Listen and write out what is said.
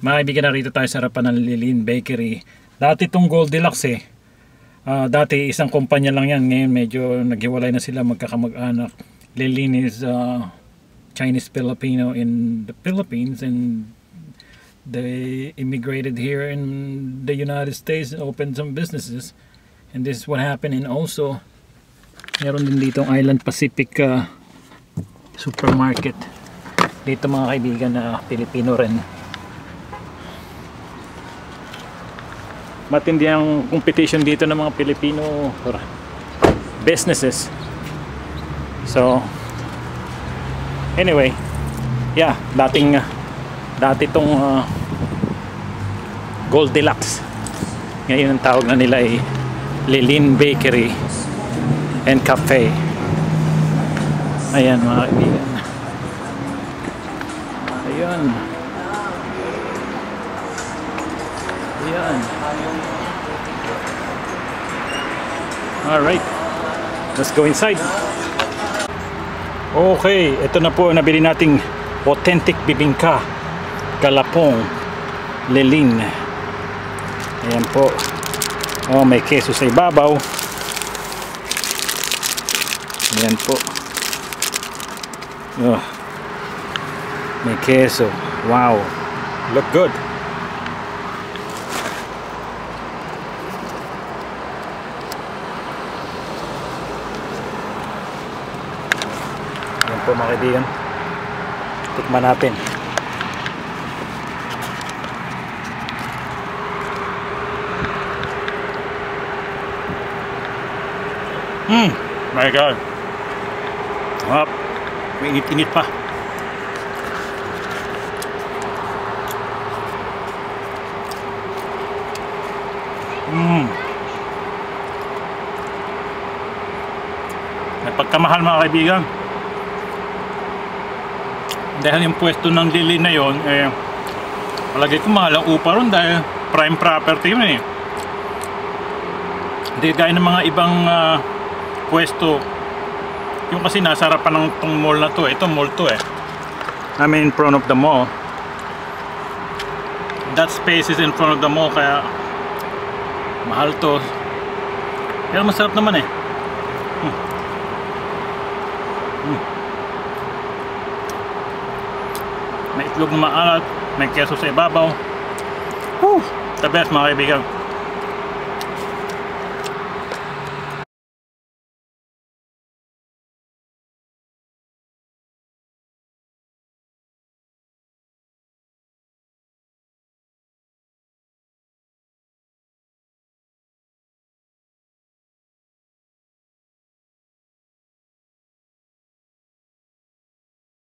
Mga kaibigan, narito tayo sa harapan ng Lilin Bakery. Dati itong Goldilocks eh. Dati isang kumpanya lang yan. Ngayon medyo naghiwalay na sila, magkakamag-anak. Lilin is Chinese Filipino in the Philippines, and they immigrated here in the United States and opened some businesses. And this is what happened. And also meron din dito ang Island Pacific supermarket. Dito mga kaibigan na Pilipino rin. Matindi ang competition dito ng mga Pilipino businesses. So anyway, yeah, dati tong Goldilocks. Ngayon ang tawag na nila ay Lilin Bakery and Cafe. Ayan mga kaibigan. Ayan. Ayan. Alright, let's go inside. Okay, ito na po nabili nating authentic bibingka Galapong Lilin. Ayan po. Oh, may keso sa ibabaw. Ayan po. Oh, may keso. Wow, look good. Ayan po mga kaibigan, tikman natin. My God. Up. May init-init pa. May pagkamahal mga kaibigan. Dahil yung pwesto ng Lilin na yon, palagi ko mahal ang upa ron dahil prime property yun eh. Hindi gaya ng mga ibang pwesto. Yung kasi nasa harapan ng tong mall na to. Ito mall to eh. I mean in front of the mall. That space is in front of the mall, kaya mahal to. Pero masarap naman eh. May itlog na maalat, may keso sa ibabaw. Woo! The best mga kaibigan.